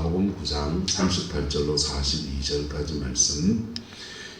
마가복음 9장 38절로 42절까지 말씀.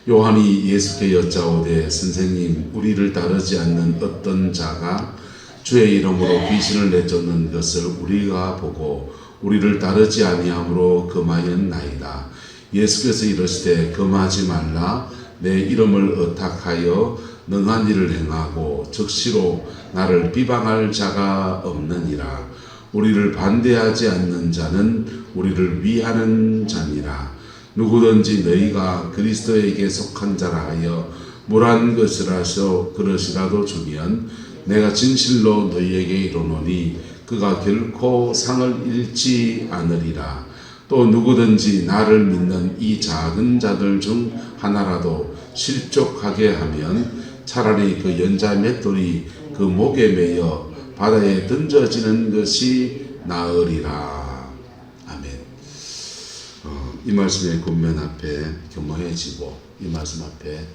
요한이 예수께 여짜오되 선생님, 우리를 따르지 않는 어떤 자가 주의 이름으로 귀신을 내쫓는 것을 우리가 보고 우리를 따르지 아니함으로 금하였나이다. 예수께서 이르시되 금하지 말라. 내 이름을 의탁하여 능한 일을 행하고 즉시로 나를 비방할 자가 없느니라. 우리를 반대하지 않는 자는 우리를 위하는 자니라. 누구든지 너희가 그리스도에게 속한 자라 하여 물한 그릇이라도 주면 내가 진실로 너희에게 이르노니 그가 결코 상을 잃지 않으리라. 또 누구든지 나를 믿는 이 작은 자들 중 하나라도 실족하게 하면 차라리 그 연자 맷돌이 그 목에 매여 바다에 던져지는 것이 나으리라. 아멘. 이 말씀의 권면 앞에 겸허해지고 이 말씀 앞에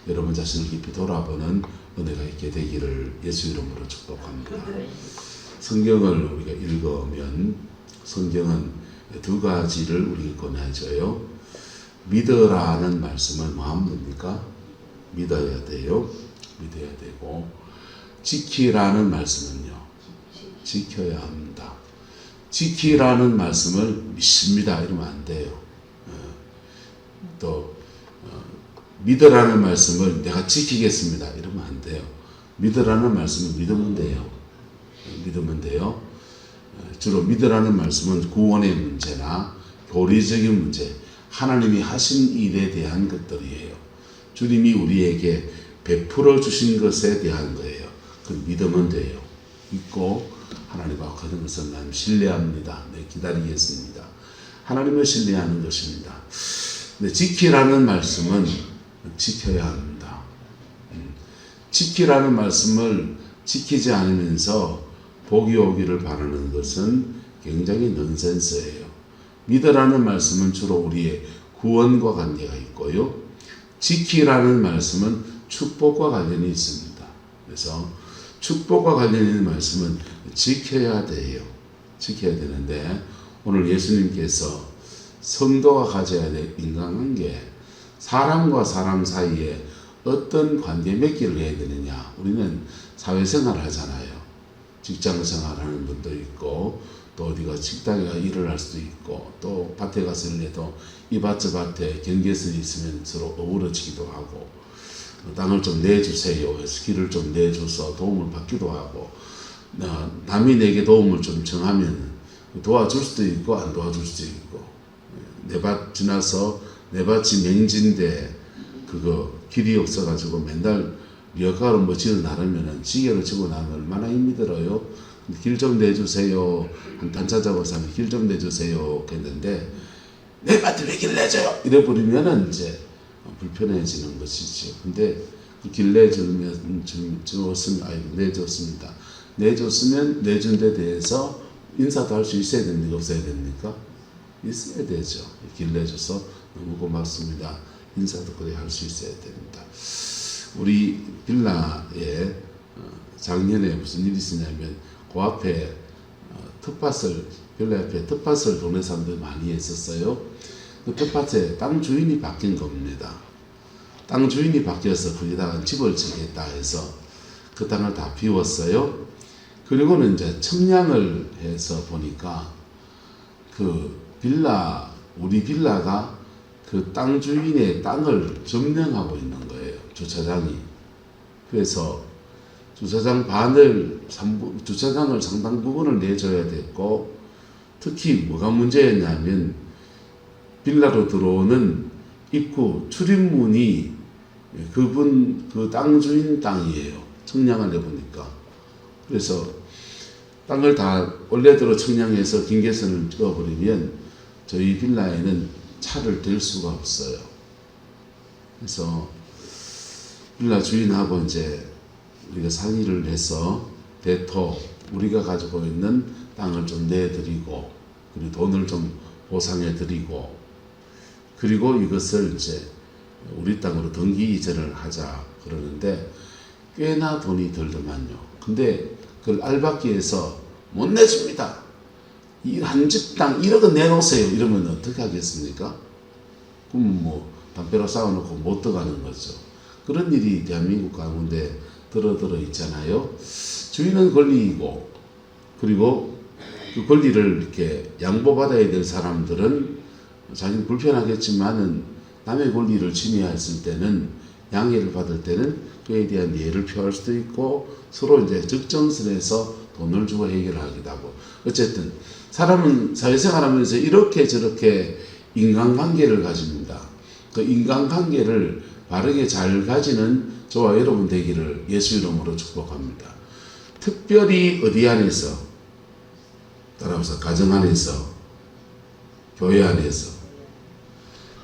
여러분 자신을 깊이 돌아보는 은혜가 있게 되기를 예수 이름으로 축복합니다. 성경을 우리가 읽으면 성경은 두 가지를 우리에게 권해줘요. 믿으라는 말씀은 뭐합니까? 믿어야 돼요. 믿어야 되고, 지키라는 말씀은요, 지켜야 합니다. 지키라는 말씀을 믿습니다 이러면 안 돼요. 또 믿으라는 말씀을 내가 지키겠습니다 이러면 안 돼요. 믿으라는 말씀을 믿으면 돼요. 믿으면 돼요. 주로 믿으라는 말씀은 구원의 문제나 교리적인 문제, 하나님이 하신 일에 대한 것들이에요. 주님이 우리에게 베풀어 주신 것에 대한 거예요. 그걸 믿으면 돼요. 믿고 하나님과 그런 것을 난 신뢰합니다. 네, 기다리겠습니다. 하나님을 신뢰하는 것입니다. 네, 지키라는 말씀은 지켜야 합니다. 지키라는 말씀을 지키지 않으면서 복이 오기를 바라는 것은 굉장히 넌센스예요. 믿으라는 말씀은 주로 우리의 구원과 관계가 있고요. 지키라는 말씀은 축복과 관련이 있습니다. 그래서 축복과 관련 있는 말씀은 지켜야 돼요. 지켜야 되는데 오늘 예수님께서 성도가 가져야 될 인간관계, 사람과 사람 사이에 어떤 관계 맺기를 해야 되느냐. 우리는 사회생활을 하잖아요. 직장생활하는 분도 있고 또 어디가 식당에 일을 할 수도 있고 또 밭에 가서 일해도 이 밭 저 밭에 경계선이 있으면 서로 어우러지기도 하고 땅을 좀 내주세요 해서 길을 좀 내줘서 도움을 받기도 하고 남이 내게 도움을 좀 청하면 도와줄 수도 있고 안 도와줄 수도 있고 내 밭 지나서 내 밭이 맹지인데 그거 길이 없어가지고 맨날 리어카를 뭐 지어 나르면은 지게를 지고 나면 얼마나 힘이 들어요. 길 좀 내주세요. 한 단차 잡아서 하면 길 좀 내주세요 했는데 내 밭에 왜 길 내줘요? 이래 버리면은 이제 불편해지는 것이죠. 근데 그 길 내줬습니다. 내줬으면 내준 데 대해서 인사도 할 수 있어야 됩니까? 없어야 됩니까? 있어야 되죠. 길 내줘서 너무 고맙습니다. 인사도 그래 할 수 있어야 됩니다. 우리 빌라에 작년에 무슨 일이 있었냐면 그 앞에 텃밭을 빌라 앞에 텃밭을 동네 사람들이 많이 했었어요. 그 텃밭에 땅 주인이 바뀐 겁니다. 땅 주인이 바뀌어서 거기다가 집을 짓겠다 해서 그 땅을 다 비웠어요. 그리고는 이제 청량을 해서 보니까 그 빌라 우리 빌라가 그 땅 주인의 땅을 점령하고 있는 거예요. 주차장이. 그래서 주차장을 상당 부분을 내줘야 됐고, 특히 뭐가 문제였냐면 빌라로 들어오는 입구 출입문이 그분 그 땅 주인 땅이에요. 청량을 해보니까. 그래서 땅을 다 원래대로 청량해서 경계선을 찍어버리면 저희 빌라에는 차를 댈 수가 없어요. 그래서 빌라 주인하고 이제 우리가 상의를 해서 대토 우리가 가지고 있는 땅을 좀 내드리고 그리고 돈을 좀 보상해드리고 그리고 이것을 이제 우리 땅으로 등기 이전을 하자 그러는데 꽤나 돈이 들더만요. 근데 그걸 알박기에서 못 내줍니다. 이 한 집당 1억은 내놓으세요. 이러면 어떻게 하겠습니까? 그럼 뭐 담배로 쌓아놓고 못 들어가는 거죠. 그런 일이 대한민국 가운데 들어 있잖아요. 주인은 권리이고, 그리고 그 권리를 이렇게 양보받아야 될 사람들은 자기는 불편하겠지만은 남의 권리를 침해했을 때는, 양해를 받을 때는 그에 대한 예를 표할 수도 있고, 서로 이제 적정선에서 돈을 주고 해결하기도 하고. 어쨌든 사람은 사회생활하면서 이렇게 저렇게 인간관계를 가집니다. 그 인간관계를 바르게 잘 가지는 저와 여러분 되기를 예수 이름으로 축복합니다. 특별히 어디 안에서, 따라서 가정 안에서, 교회 안에서,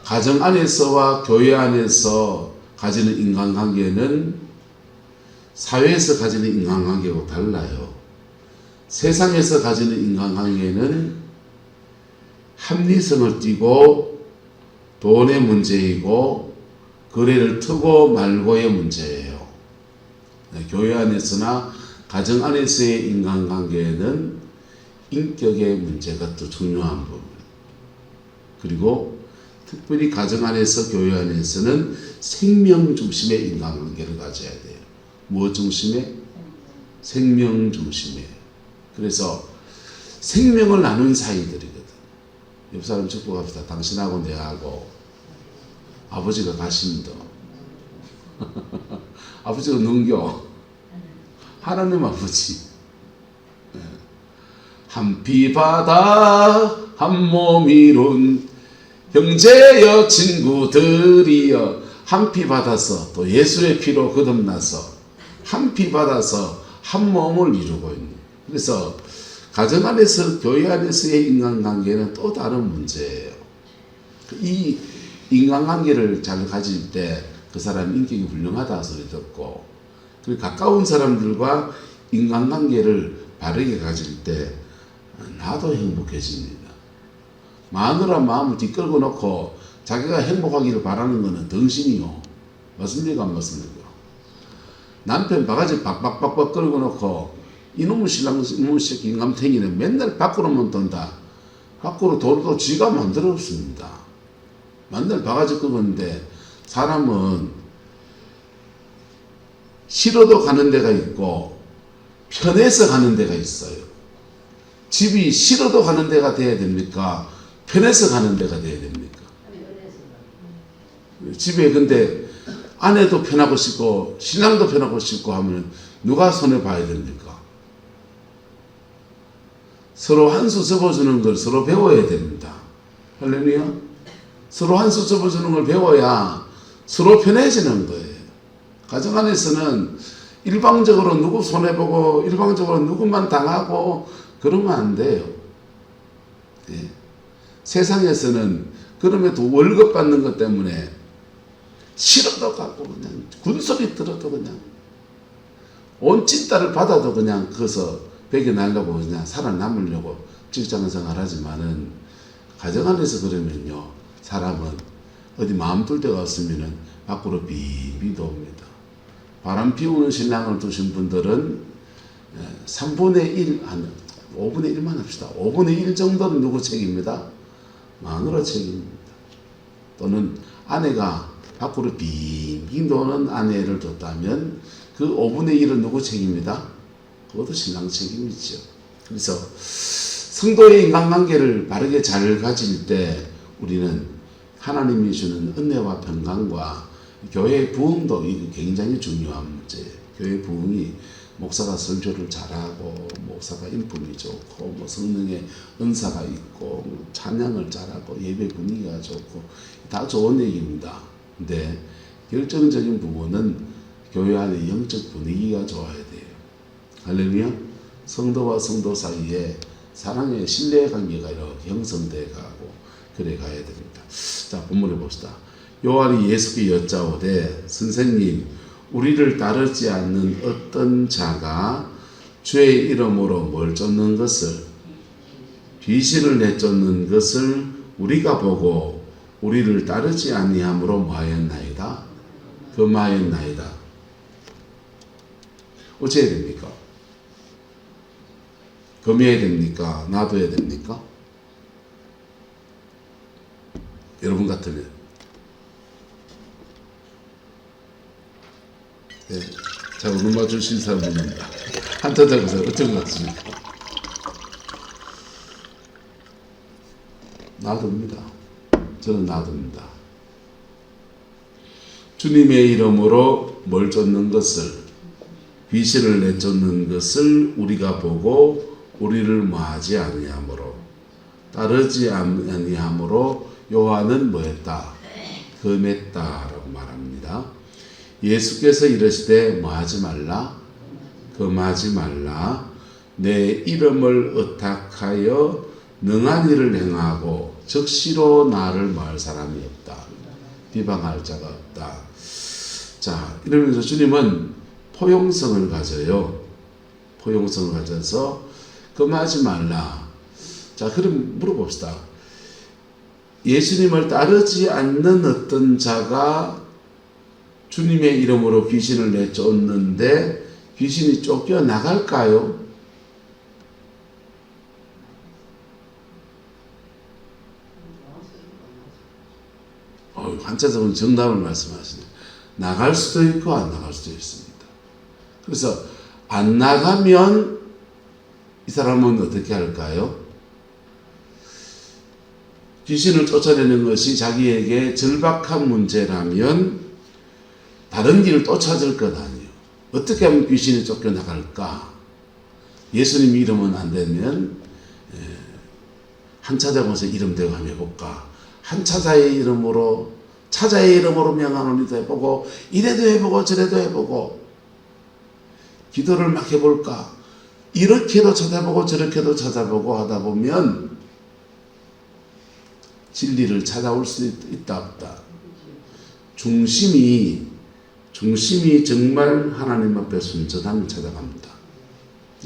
가정 안에서와 교회 안에서 가지는 인간관계는 사회에서 가지는 인간관계하고 달라요. 세상에서 가지는 인간관계는 합리성을 띠고 돈의 문제이고 거래를 트고 말고의 문제예요. 교회 안에서나 가정 안에서의 인간관계는 인격의 문제가 또 중요한 부분. 그리고 특별히 가정 안에서 교회 안에서는 생명 중심의 인간관계를 가져야 돼요. 무엇 중심의? 생명 심해. 그래서 생명을 나눈 사이들이거든. 옆 사람 축복합시다. 당신하고 내하고 아버지가 가신다. 아버지가 넘겨. 하나님 아버지. 한 피 바다 한 몸 이룬 형제여 친구들이여, 한 피 받아서 또 예수의 피로 거듭나서 한 피 받아서 한 몸을 이루고 있는. 그래서 가정 안에서 교회 안에서의 인간관계는 또 다른 문제예요. 이 인간관계를 잘 가질 때 그 사람 인격이 훌륭하다 소리 듣고, 그리고 가까운 사람들과 인간관계를 바르게 가질 때 나도 행복해집니다. 마누라 마음을 뒤끌고 놓고 자기가 행복하기를 바라는 것은 덩신이요. 맞습니까? 안 맞습니까? 남편 바가지 박박박박 끌고 놓고 이놈의 신랑, 이놈의 새끼 인감탱이는 맨날 밖으로만 돈다. 밖으로 돈도 지가 만들었습니다. 맨날 바가지 끌고 있는데, 사람은 싫어도 가는 데가 있고 편해서 가는 데가 있어요. 집이 싫어도 가는 데가 돼야 됩니까? 편해서 가는 데가 돼야 됩니까? 집에 근데 아내도 편하고 싶고 신랑도 편하고 싶고 하면 누가 손해 봐야 됩니까? 서로 한 수 접어주는 걸 서로 배워야 됩니다. 할렐루야. 서로 한 수 접어주는 걸 배워야 서로 편해지는 거예요. 가정 안에서는 일방적으로 누구 손해보고 일방적으로 누구만 당하고 그러면 안 돼요. 예. 세상에서는 그럼에도 월급 받는 것 때문에 싫어도 갖고 그냥 군소리 들어도 그냥 온 찐따를 받아도 그냥 거기서 배겨나려고 그냥 살아남으려고 직장 생활하지만은 가정 안에서 그러면요, 사람은 어디 마음 둘 데가 없으면은 밖으로 빙빙 돕니다. 바람 피우는 신랑을 두신 분들은 3분의 1, 5분의 1만 합시다. 5분의 1 정도는 누구 책임입니다? 마누라 책임입니다. 또는 아내가 밖으로 빙빙 도는 아내를 뒀다면 그 5분의 1은 누구 책임입니다? 그것도 신랑 책임이죠. 그래서 성도의 인간관계를 바르게 잘 가질 때 우리는 하나님이 주는 은혜와 평강과 교회의 부흥도 이거 굉장히 중요한 문제예요. 교회 부흥이 목사가 설교를 잘하고 목사가 인품이 좋고 뭐 성령의 은사가 있고 뭐 찬양을 잘하고 예배 분위기가 좋고 다 좋은 얘기입니다. 근데 결정적인 부분은 교회 안에 영적 분위기가 좋아야 돼요. 할렐루야. 성도와 성도 사이에 사랑의 신뢰의 관계가 이렇게 형성돼 가고 그래 가야 됩니다. 자, 본문을 봅시다. 요한이 예수께 여짜오되 선생님, 우리를 따르지 않는 어떤 자가 주의 이름으로 뭘 쫓는 것을, 귀신을 내쫓는 것을 우리가 보고 우리를 따르지 아니함으로 뭐하였나이다? 금하였나이다. 어찌해야 됩니까? 금해야 됩니까? 놔둬야 됩니까? 여러분 같으면. 네. 자, 오늘 맞추신 사람은 한자 적어서 어떤 것 같습니까? 놔둡니다. 저는 놔둡니다. 주님의 이름으로 뭘 쫓는 것을, 귀신을 내쫓는 것을 우리가 보고 우리를 뭐하지 아니하므로, 따르지 아니하므로 요한은 뭐했다? 금했다라고 말합니다. 예수께서 이르시되 뭐하지 말라? 금하지 말라. 내 이름을 의탁하여 능한 일을 행하고 적시로 나를 말할 사람이 없다. 비방할 자가 없다. 자, 이러면서 주님은 포용성을 가져요. 포용성을 가져서 금하지 말라. 자, 그럼 물어봅시다. 예수님을 따르지 않는 어떤 자가 주님의 이름으로 귀신을 내쫓는데 귀신이 쫓겨나갈까요? 한자적으로 정답을 말씀하시네요. 나갈 수도 있고 안 나갈 수도 있습니다. 그래서 안 나가면 이 사람은 어떻게 할까요? 귀신을 쫓아내는 것이 자기에게 절박한 문제라면 다른 길을 또 찾을 것 아니에요. 어떻게 하면 귀신이 쫓겨나갈까? 예수님 이름은 안 되면 한차자면서 이름 대고 한번 해볼까? 한차자의 이름으로, 차자의 이름으로 명하노니도 해보고, 이래도 해보고 저래도 해보고, 기도를 막 해볼까? 이렇게도 찾아보고 저렇게도 찾아보고 하다 보면 진리를 찾아올 수 있다 없다. 중심이 정말 하나님 앞에 순전함을 찾아갑니다.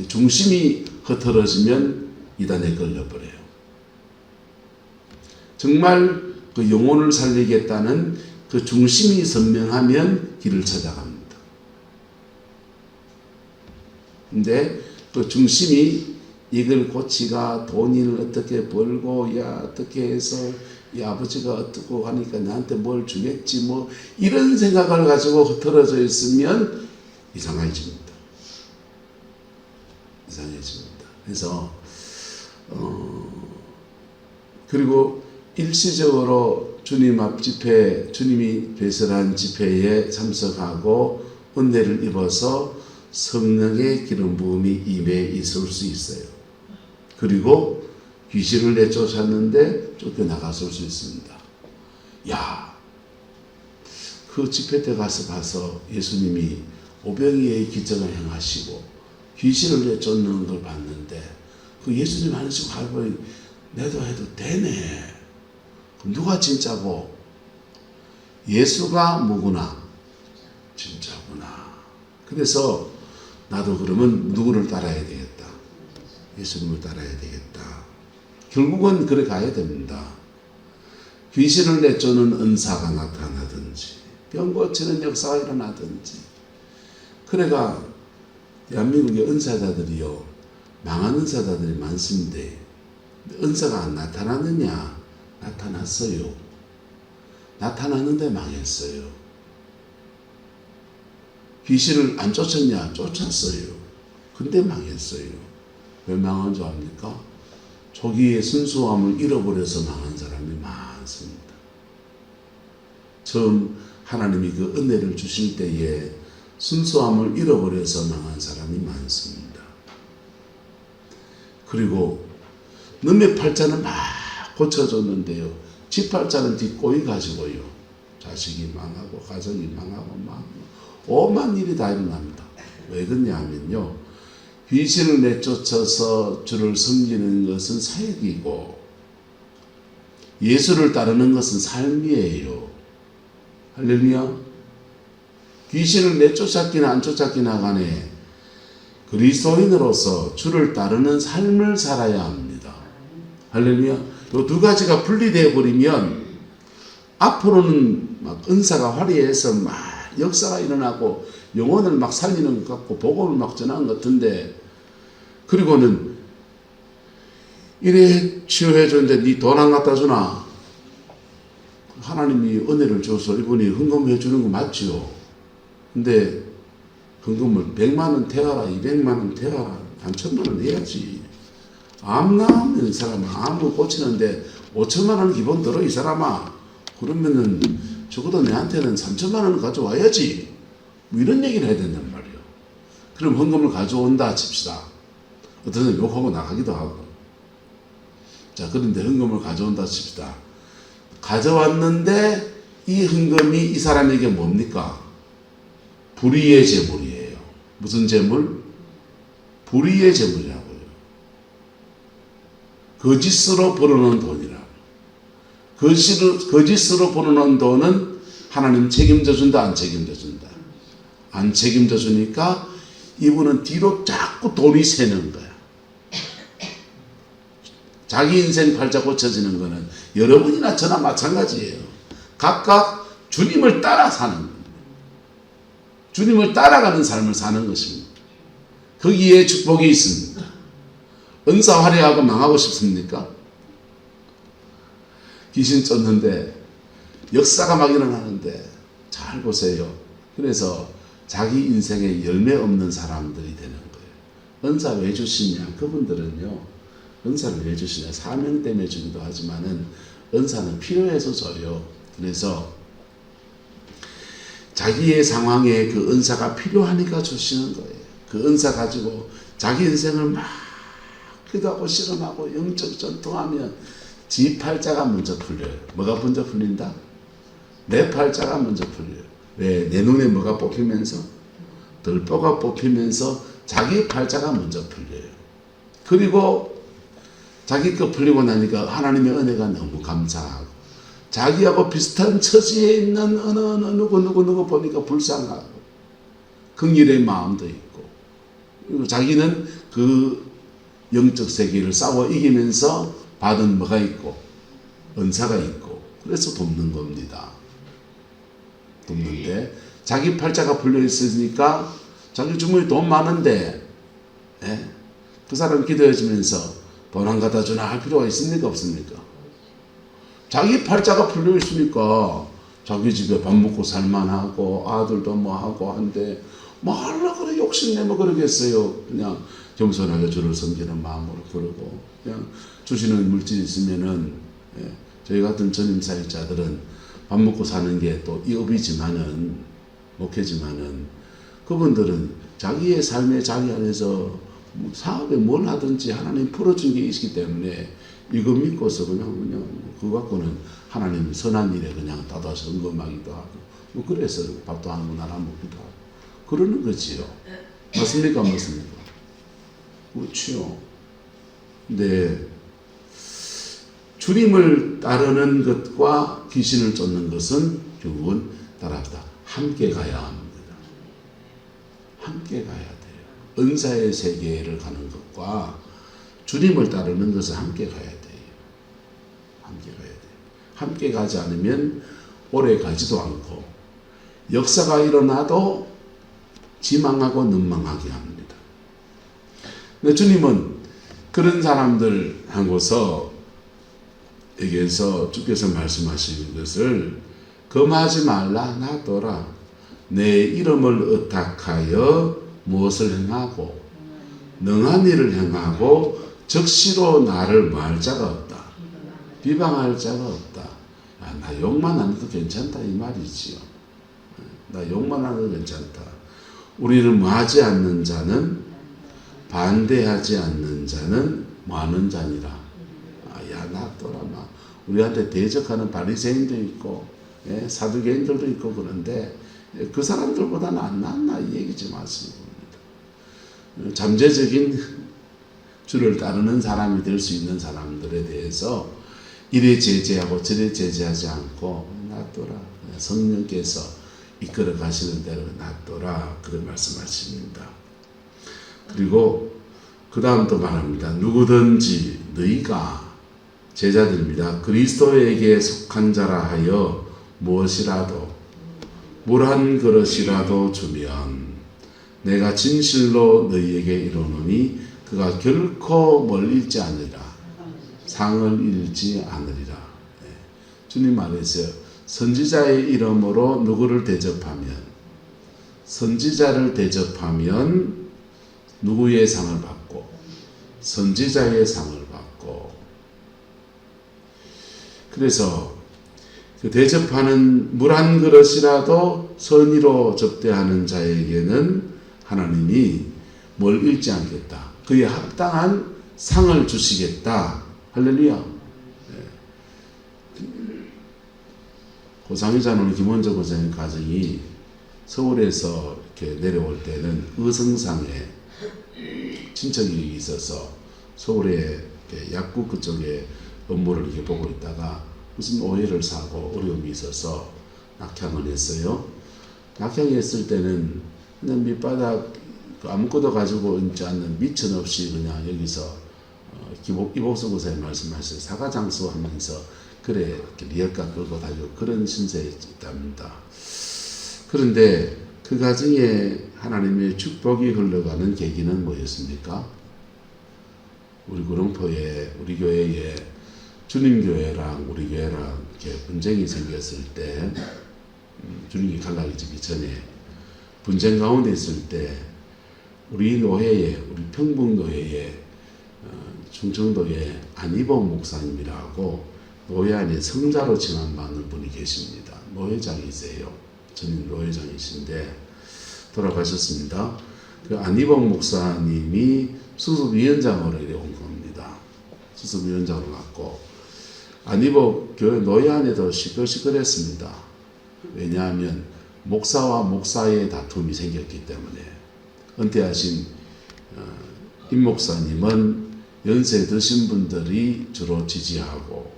중심이 흐트러지면 이단에 걸려버려요. 정말 그 영혼을 살리겠다는 그 중심이 선명하면 길을 찾아갑니다. 근데 그 중심이 이걸 고치가 돈을 어떻게 벌고 어떻게 해서 이 아버지가 어떻고 하니까 나한테 뭘 주겠지 뭐 이런 생각을 가지고 흐트러져 있으면 이상해집니다. 그래서 그리고 일시적으로 주님 앞 집회, 주님이 배설한 집회에 참석하고 은혜를 입어서 성령의 기름 부음이 임해 있을 수 있어요. 그리고 귀신을 내쫓았는데 쫓겨나갔을 수 있습니다. 야, 그 집회 때 가서 예수님이 오병이의 기적을 행하시고 귀신을 내쫓는 걸 봤는데 그 예수님 하는 식 할머니 내도 해도 되네. 그럼 누가 진짜고? 예수가 뭐구나? 진짜구나. 그래서 나도 그러면 누구를 따라야 되겠다? 예수님을 따라야 되겠다. 결국은 그래 가야 됩니다. 귀신을 내쫓는 은사가 나타나든지 병 고치는 역사가 일어나든지 그래가 대한민국의 은사자들이요 망한 은사자들이 많습니다. 은사가 안 나타나느냐? 나타났어요. 나타났는데 망했어요. 귀신을 안 쫓았냐? 쫓았어요. 근데 망했어요. 왜 망한 줄 압니까? 초기의 순수함을 잃어버려서 망한 사람이 많습니다. 처음 하나님이 그 은혜를 주실 때에 순수함을 잃어버려서 망한 사람이 많습니다. 그리고 남의 팔자는 막 고쳐줬는데요. 지 팔자는 뒷꼬이 가지고요. 자식이 망하고 가정이 망하고 오만 일이 다 일어납니다. 왜 그러냐 하면요. 귀신을 내쫓아서 주를 섬기는 것은 사역이고 예수를 따르는 것은 삶이에요. 할렐루야. 귀신을 내쫓았기나 안 쫓았기나 간에 그리스도인으로서 주를 따르는 삶을 살아야 합니다. 할렐루야. 이 두 가지가 분리되어 버리면 앞으로는 막 은사가 화려해서 막 역사가 일어나고 영혼을 막 살리는 것 같고 복음을 막 전하는 것 같은데 그리고는 이래 치유해 주는데 니 돈 안 갖다 주나? 하나님이 은혜를 줘서 이분이 헌금해 주는 거 맞죠? 근데 헌금을 100만 원 태워라, 200만 원 태워라, 한 1000만 원 해야지. 암 나오면 이 사람아, 암을 고치는데 5천만 원 기본 들어 이 사람아. 그러면은 적어도 내한테는 3천만 원을 가져와야지. 뭐 이런 얘기를 해야 된단 말이에요. 그럼 헌금을 가져온다 칩시다. 어떤 사람 욕하고 나가기도 하고. 자, 그런데 헌금을 가져온다 칩시다. 가져왔는데 이 헌금이 이 사람에게 뭡니까? 불의의 재물이에요. 무슨 재물? 불의의 재물이라고요. 거짓으로 벌어놓은 돈이라고. 거짓으로 벌어놓은 돈은 하나님 책임져 준다, 안 책임져 준다? 안 책임져 주니까 이분은 뒤로 자꾸 돈이 새는 거야. 자기 인생 팔자 고쳐지는 거는 여러분이나 저나 마찬가지예요. 각각 주님을 따라 사는 겁니다. 주님을 따라가는 삶을 사는 것입니다. 거기에 축복이 있습니다. 은사 화려하고 망하고 싶습니까? 귀신 쫓는데 역사가 막 일어나는데 잘 보세요. 그래서 자기 인생에 열매 없는 사람들이 되는 거예요. 은사 왜 주시냐? 그분들은요, 은사를 왜 주시냐? 사명 때문에 주기도 하지만은 은사는 필요해서 줘요. 그래서 자기의 상황에 그 은사가 필요하니까 주시는 거예요. 그 은사 가지고 자기 인생을 막 기도하고 실험하고 영적 전통하면 지 팔자가 먼저 풀려요. 뭐가 먼저 풀린다? 내 팔자가 먼저 풀려요. 왜? 내 눈에 뭐가 뽑히면서? 들보가 뽑히면서 자기 팔자가 먼저 풀려요. 그리고 자기 거 풀리고 나니까 하나님의 은혜가 너무 감사하고, 자기하고 비슷한 처지에 있는 누구 보니까 불쌍하고 긍휼의 마음도 있고, 그리고 자기는 그 영적 세계를 싸워 이기면서 받은 뭐가 있고 은사가 있고, 그래서 돕는 겁니다. 돕는데 자기 팔자가 풀려 있으니까 자기 주머니 돈 많은데, 예? 그 사람 기도해 주면서 돈 안 갖다 주나 할 필요가 있습니까? 없습니까? 자기 팔자가 풀려 있으니까 자기 집에 밥 먹고 살만하고 아들도 뭐 하고 한데 뭐 하려고 그래 욕심내면 그러겠어요. 그냥 겸손하게 주를 섬기는 마음으로 그러고, 그냥 주시는 물질이 있으면은, 예, 저희 같은 전임 사역자들은 밥 먹고 사는 게 또 이 업이지만은, 목회지만은, 그분들은 자기의 삶의 자리 안에서 사업에 뭘 하든지 하나님 풀어준 게 있기 때문에 이거 믿고서 그냥 그거 갖고는 하나님 선한 일에 그냥 따다서 언급하기도 하고, 뭐 그래서 밥도 한 번 나눠 먹기도 하고 그러는 거지요. 맞습니까? 맞습니까? 그렇지요. 근데 주님을 따르는 것과 귀신을 쫓는 것은 결국은 따라합니다. 함께 가야 합니다. 함께 가야 돼요. 은사의 세계를 가는 것과 주님을 따르는 것은 함께 가야 돼요. 함께 가야 돼요. 함께 가지 않으면 오래 가지도 않고 역사가 일어나도 지망하고 눈망하게 합니다. 근데 주님은 그런 사람들 하고서 에게서 주께서 말씀하시는 것을 금하지 말라, 놔둬라. 내 이름을 의탁하여 무엇을 행하고 능한 일을 행하고 적시로 나를 말 자가 없다. 비방할 자가 없다. 나 욕만 안 해도 괜찮다 이 말이지요. 나 욕만 안 해도 괜찮다. 우리를 뭐하지 않는 자는, 반대하지 않는 자는 뭐하는 자니라. 야, 놔둬라. 우리한테 대적하는 바리새인도 있고, 예, 사두개인들도 있고 그런데 그 사람들보다는 안 낫나 이 얘기지 않습니다. 잠재적인 주를 따르는 사람이 될 수 있는 사람들에 대해서 이래 제재하고 저래 제재하지 않고 놔둬라. 성령께서 이끌어 가시는 대로 놔둬라. 그런 말씀하십니다. 그리고 그 다음 또 말합니다. 누구든지 너희가 제자들입니다. 그리스도에게 속한 자라 하여 무엇이라도 물 한 그릇이라도 주면 내가 진실로 너희에게 이르노니 그가 결코 멀리지 않으리라. 상을 잃지 않으리라. 예. 주님 말했어요. 선지자의 이름으로 누구를 대접하면, 선지자를 대접하면 누구의 상을 받고 선지자의 상을 받고. 그래서 그 대접하는 물 한 그릇이라도 선의로 접대하는 자에게는 하나님이 뭘 잃지 않겠다. 그에 합당한 상을 주시겠다. 할렐루야. 고상희자는 김원적 고상의 가정이 서울에서 이렇게 내려올 때는 의성상에 친척이 있어서 서울에 약국 그쪽에 업무를 이렇게 보고 있다가 무슨 오해를 사고 어려움이 있어서 낙향을 했어요. 낙향했을 때는 그냥 밑바닥 아무것도 가지고 있지 않는 미천 없이 그냥 여기서 이복수 고사님 말씀하신 사가장수 하면서 그래 리어카 끌고 다니고 그런 신세에 있답니다. 그런데 그 가정에 하나님의 축복이 흘러가는 계기는 뭐였습니까? 우리 구룡포에 우리 교회에 주님 교회랑 우리 교회랑 이렇게 분쟁이 생겼을 때 주님이 갈라지기 전에 분쟁 가운데 있을 때 우리 노회에 우리 평북노회에 충청도에 안희범 목사님이라고 노회 안에 성자로 칭함받는 분이 계십니다. 노회장이세요. 전임 노회장이신데 돌아가셨습니다. 그 안희범 목사님이 수습위원장으로 온 겁니다. 수습위원장으로 갔고 안희범 교회 노회 안에도 시끌시끌했습니다. 왜냐하면 목사와 목사의 다툼이 생겼기 때문에 은퇴하신 임 목사님은 연세 드신 분들이 주로 지지하고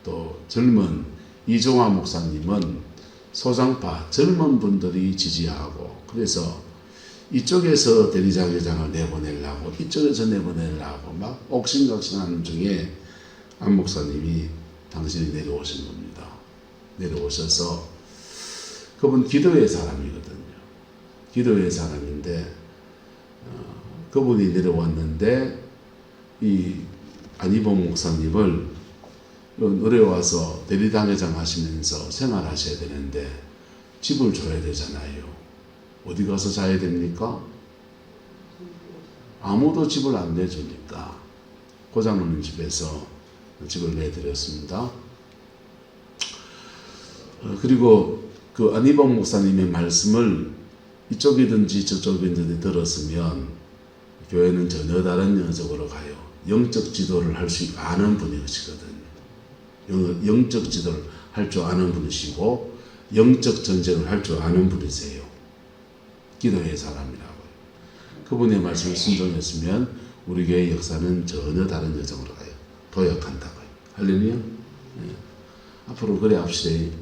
또 젊은 이종화 목사님은 소장파 젊은 분들이 지지하고 그래서 이쪽에서 대리자회장을 내보내려고 이쪽에서 내보내려고 막 옥신각신하는 중에 안 목사님이 당신이 내려오신 겁니다. 내려오셔서 그분 기도의 사람이거든요. 기도의 사람인데 그분이 내려왔는데 이 안희봉 목사님을 내려와서 대리당회장 하시면서 생활하셔야 되는데 집을 줘야 되잖아요. 어디 가서 자야 됩니까? 아무도 집을 안 내주니까 고장로님 집에서 집을 내드렸습니다. 그리고 그 안희봉 목사님의 말씀을 이쪽이든지 저쪽이든지 들었으면 교회는 전혀 다른 영적으로 가요. 영적 지도를 할 수 아는 분이시거든요. 영적 지도를 할 줄 아는 분이시고 영적 전쟁을 할 줄 아는 분이세요. 기도의 사람이라고요. 그분의 말씀을 순종했으면 우리 교회의 역사는 전혀 다른 여정으로 가요. 도약한다고요. 할렐루야. 네. 앞으로 그래 합시다.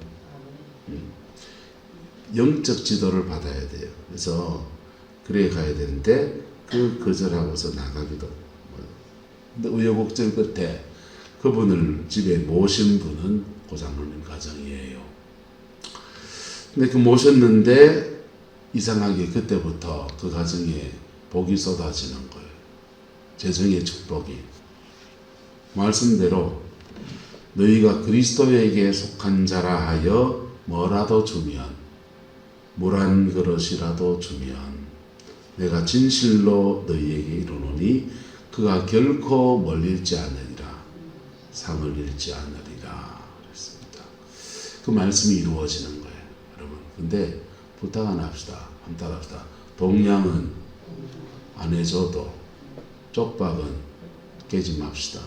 영적 지도를 받아야 돼요. 그래서 그래 가야 되는데 그 거절하고서 나가기도. 근데 우여곡절 끝에 그분을 집에 모신 분은 고장로님 가정이에요. 근데 그 모셨는데 이상하게 그때부터 그 가정에 복이 쏟아지는 거예요. 재정의 축복이. 말씀대로 너희가 그리스도에게 속한 자라 하여 뭐라도 주면 물 한 그릇이라도 주면 내가 진실로 너희에게 이르노니 그가 결코 멀리지 않으리라. 상을 잃지 않으리라. 그랬습니다. 그 말씀이 이루어지는 거예요. 여러분. 근데 부탁 하나 합시다. 한 따라 합시다. 동량은 안 해줘도 쪽박은 깨지 맙시다.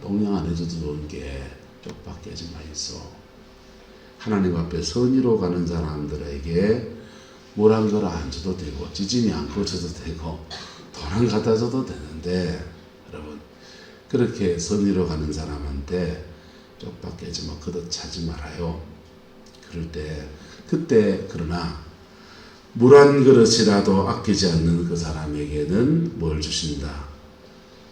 동량 안 해줘도 좋은 게 쪽박 깨지 마이소. 하나님 앞에 선의로 가는 사람들에게 물 한 그릇 안 줘도 되고 지짐이 안 꽂혀도 되고 돈 안 갖다 줘도 되는데 여러분 그렇게 선의로 가는 사람한테 쪽박 깨지 마 그릇 차지 말아요. 그럴 때 그때 그러나 물 한 그릇이라도 아끼지 않는 그 사람에게는 뭘 주신다?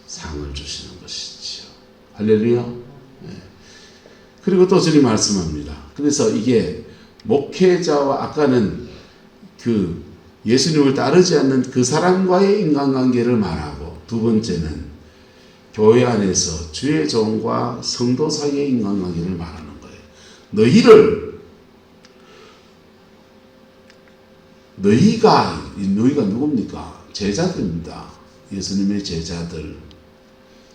상을 주시는 것이지요. 할렐루야. 네. 그리고 또 주님 말씀합니다. 그래서 이게 목회자와 아까는 그 예수님을 따르지 않는 그 사람과의 인간관계를 말하고 두 번째는 교회 안에서 주의 종과 성도 사이의 인간관계를 말하는 거예요. 너희가 누굽니까? 제자들입니다. 예수님의 제자들.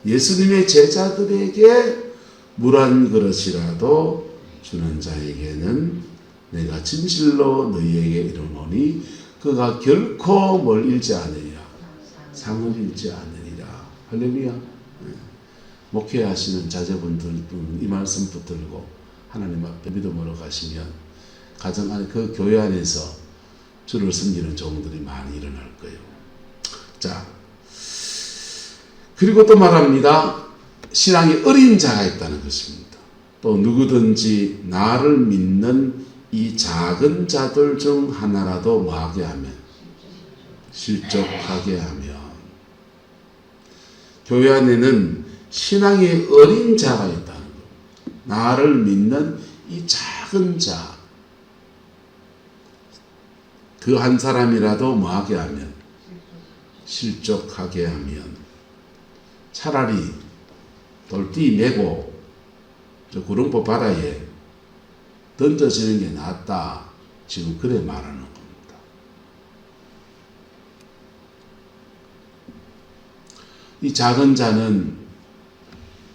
예수님의 제자들에게 물 한 그릇이라도 주는 자에게는 내가 진실로 너희에게 이르노니 그가 결코 뭘 잃지 않으리라. 상을 잃지 않으리라. 할렐루야. 목회하시는 자제분들 이 말씀 붙들고 하나님 앞에 믿음으로 가시면 가정 안에 그 교회 안에서 주를 섬기는 종들이 많이 일어날 거예요. 자, 그리고 또 말합니다. 신앙에 어린 자가 있다는 것입니다. 또 누구든지 나를 믿는 이 작은 자들 중 하나라도 뭐하게 하면, 실족하게 하면. 교회 안에는 신앙의 어린 자가 있다는 것. 나를 믿는 이 작은 자, 그 한 사람이라도 뭐하게 하면, 실족하게 하면. 차라리 돌띠 메고 저 구릉포 바다에 던져지는 게 낫다. 지금 그래 말하는 겁니다. 이 작은 자는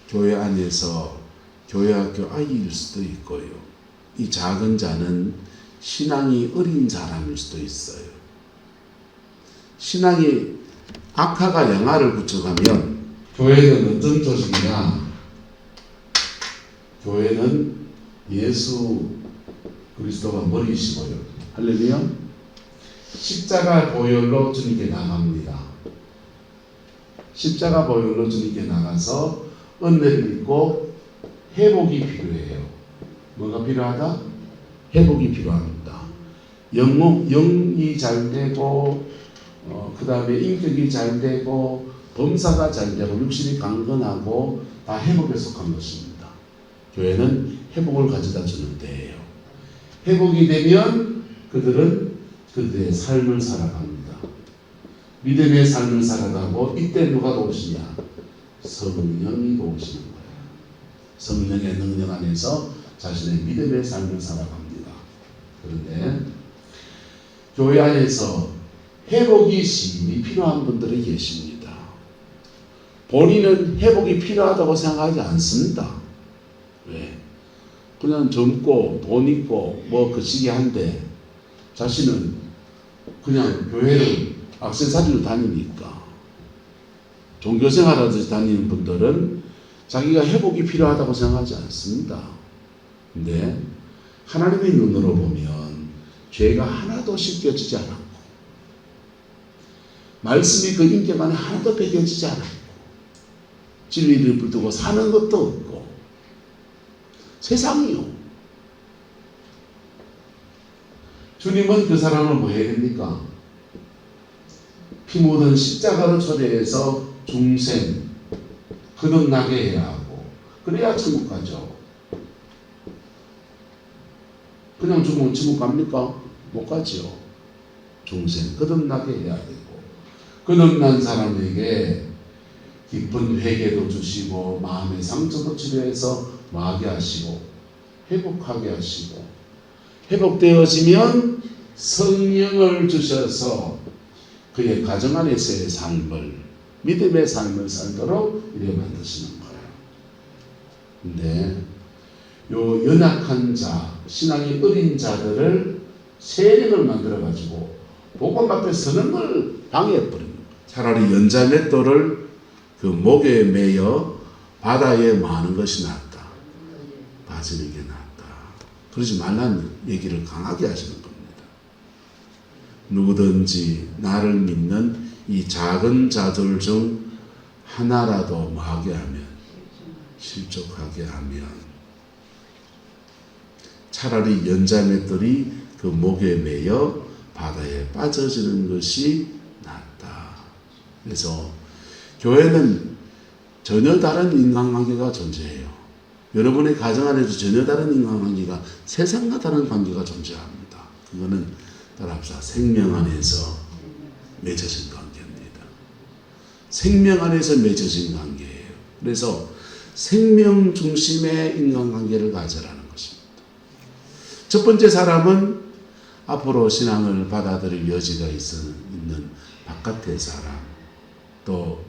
교회 안에서 교회학교 아이일 수도 있고요. 이 작은 자는 신앙이 어린 사람일 수도 있어요. 신앙이 악화가 양화를 붙여가면 교회는 어떤 조직이냐? 교회는 예수 그리스도가 머리시고요. 할렐루야. 십자가 보혈로 주님께 나갑니다. 십자가 보혈로 주님께 나가서 은혜를 입고 회복이 필요해요. 뭐가 필요하다? 회복이 필요합니다. 영이 잘 되고 그 다음에 인격이 잘 되고 범사가 잘 되고 육신이 강건하고 다 회복에 속한 것입니다. 교회는 회복을 가져다 주는 데예요. 회복이 되면 그들은 그들의 삶을 살아갑니다. 믿음의 삶을 살아가고 이때 누가 도우시냐? 성령이 도우시는 거예요. 성령의 능력 안에서 자신의 믿음의 삶을 살아갑니다. 그런데 교회 안에서 회복이 심히 필요한 분들이 계십니다. 본인은 회복이 필요하다고 생각하지 않습니다. 왜? 그냥 젊고 돈 있고 뭐 그시기 한데 자신은 그냥 교회를 액세서리로 다니니까 종교생활하듯이 다니는 분들은 자기가 회복이 필요하다고 생각하지 않습니다. 근데 하나님의 눈으로 보면 죄가 하나도 씻겨지지 않았고 말씀이 그 인격 안에 하나도 배겨지지 않았고 진리를 붙들고 사는 것도 없고 세상이요. 주님은 그 사람을 뭐 해야 됩니까? 피 묻은 십자가로 초대해서 중생 거듭나게 해야 하고 그래야 천국 가죠. 그냥 죽으면 천국 갑니까? 못 가지요. 중생 거듭나게 해야 되고 거듭난 사람에게 깊은 회개도 주시고 마음의 상처도 치료해서 마하게 하시고 회복하게 하시고 회복되어지면 성령을 주셔서 그의 가정 안에서의 삶을 믿음의 삶을 살도록 이래 만드시는 거예요. 근데 요 연약한 자, 신앙이 어린 자들을 세력을 만들어 가지고 복음 앞에 서는 걸 방해해 버리는 거예요. 차라리 연자맷돌을 그 목에 매여 바다에 마는 것이 낫다. 빠지는 게 낫다. 그러지 말라는 얘기를 강하게 하시는 겁니다. 누구든지 나를 믿는 이 작은 자들 중 하나라도 뭐하게 하면, 실족하게 하면 차라리 연자맷돌이 그 목에 매여 바다에 빠져지는 것이 낫다. 그래서 교회는 전혀 다른 인간관계가 존재해요. 여러분의 가정 안에도 전혀 다른 인간관계가 세상과 다른 관계가 존재합니다. 그거는 따라합시다. 생명 안에서 맺어진 관계입니다. 생명 안에서 맺어진 관계예요. 그래서 생명 중심의 인간관계를 가져라는 것입니다. 첫 번째 사람은 앞으로 신앙을 받아들일 여지가 있는 바깥의 사람, 또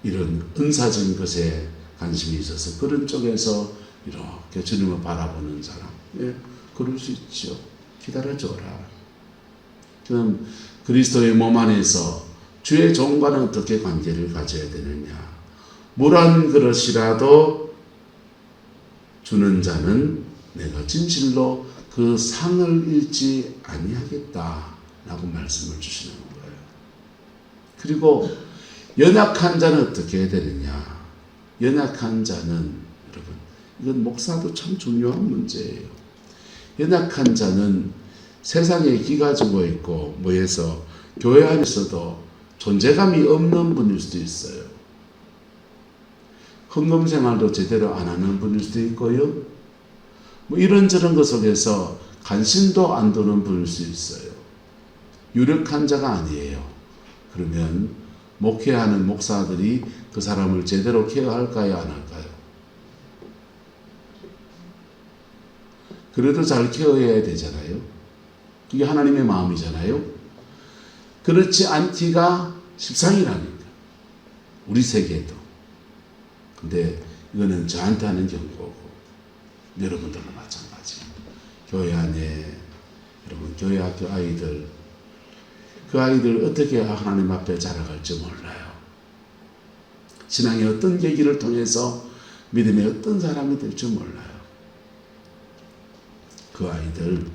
이런 은사적인 것에 관심이 있어서 그런 쪽에서 이렇게 주님을 바라보는 사람, 예, 그럴 수 있죠. 기다려줘라. 그럼 그리스도의 몸 안에서 주의 종과는 어떻게 관계를 가져야 되느냐. 물 한 그릇이라도 주는 자는 내가 진실로 그 상을 잃지 아니하겠다라고 말씀을 주시는 거예요. 그리고 연약한 자는 어떻게 해야 되느냐. 연약한 자는 여러분, 이건 목사도 참 중요한 문제예요. 연약한 자는 세상에 기가 죽어 있고 뭐해서 교회 안에서도 존재감이 없는 분일 수도 있어요. 헌금 생활도 제대로 안 하는 분일 수도 있고요. 뭐 이런저런 것 속에서 관심도 안 두는 분일 수 있어요. 유력한 자가 아니에요. 그러면 목회하는 목사들이 그 사람을 제대로 케어할까요? 안 할까요? 그래도 잘 케어해야 되잖아요. 그게 하나님의 마음이잖아요. 그렇지 않기가 십상이라니까. 우리 세계에도. 근데 이거는 저한테 하는 경고고 여러분들도 마찬가지. 교회 안에 여러분 교회 학교 아이들 그 아이들 어떻게 하나님 앞에 자라갈지 몰라요. 신앙의 어떤 계기를 통해서 믿음의 어떤 사람이 될지 몰라요. 그 아이들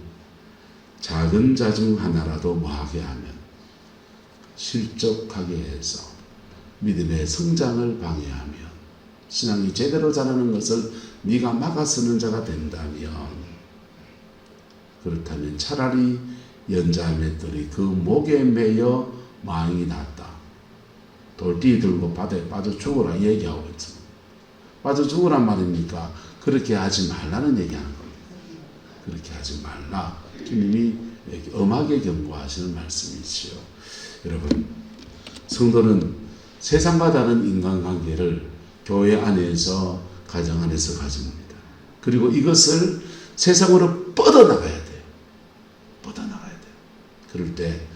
작은 자 중 하나라도 뭐하게 하면 실족하게 해서 믿음의 성장을 방해하면 신앙이 제대로 자라는 것을 네가 막아서는 자가 된다면 그렇다면 차라리 연자 맷돌이 그 목에 매여 망이 났다. 돌띠 들고 바다에 빠져 죽어라 얘기하고 있죠. 빠져 죽으란 말입니까? 그렇게 하지 말라는 얘기하는 겁니다. 그렇게 하지 말라. 주님이 엄하게 경고하시는 말씀이지요. 여러분, 성도는 세상과 다른 인간관계를 교회 안에서 가정 안에서 가집니다. 그리고 이것을 세상으로 뻗어나가야 돼요. 뻗어나가야 돼요. 그럴 때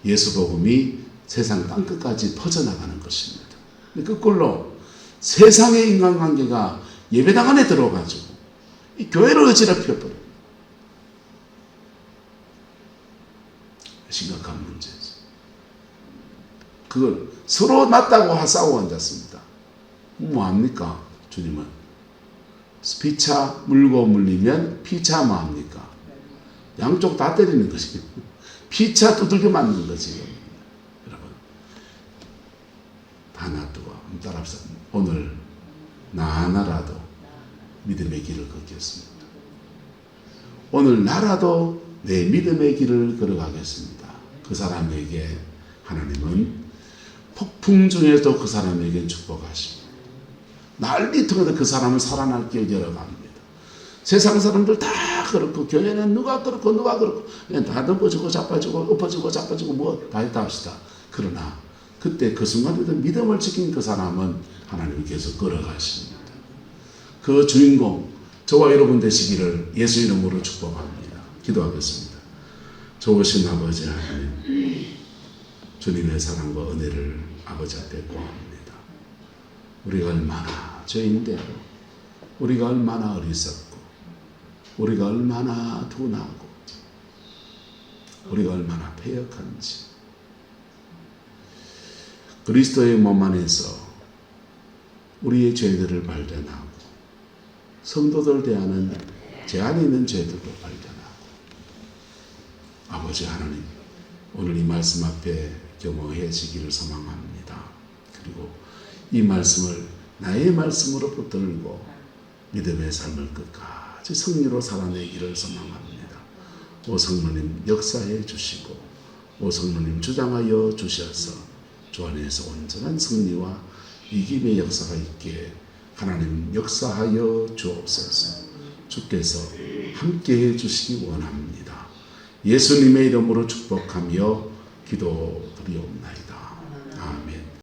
예수 복음이 세상 땅끝까지 퍼져나가는 것입니다. 거꾸로 세상의 인간관계가 예배당 안에 들어가지고 이 교회를 어지럽혀버려요. 심각한 문제죠. 그걸 서로 맞다고 싸우고 앉았습니다. 뭐합니까? 주님은 피차 물고 물리면 피차 뭐합니까? 양쪽 다 때리는 것이죠. 피차 두들겨 맞는 거지. 여러분 다 놔두고 따라합시다. 오늘 나 하나라도 믿음의 길을 걷겠습니다. 오늘 나라도 내 믿음의 길을 걸어가겠습니다. 그 사람에게 하나님은 폭풍 중에도 그 사람에게 축복하십니다. 난리통에도 그 사람은 살아날 길 열어갑니다. 세상 사람들 다 그렇고 교회는 누가 그렇고 누가 그렇고 그냥 다 넘어지고 자빠지고 엎어지고 자빠지고 뭐 다 했다 합시다. 그러나 그때 그 순간에도 믿음을 지킨 그 사람은 하나님이 계속 걸어가십니다. 그 주인공 저와 여러분 되시기를 예수 이름으로 축복합니다. 기도하겠습니다. 좋으신 아버지 하나님, 주님의 사랑과 은혜를 아버지 앞에 구합니다. 우리가 얼마나 죄인데, 우리가 얼마나 어리석고, 우리가 얼마나 둔하고, 우리가 얼마나 패역한지, 그리스도의 몸 안에서 우리의 죄들을 발견하고, 성도들 대하는 죄 안에 있는 죄들도 발견하고, 아버지 하나님, 오늘 이 말씀 앞에 겸허해지기를 소망합니다. 그리고 이 말씀을 나의 말씀으로 붙들고 믿음의 삶을 끝까지 승리로 살아내기를 소망합니다. 오 성령님 역사해 주시고 오 성령님 주장하여 주셔서 주 안에서 온전한 승리와 이김의 역사가 있게 하나님 역사하여 주옵소서. 주께서 함께해 주시기 원합니다. 예수님의 이름으로 축복하며 기도드리옵나이다.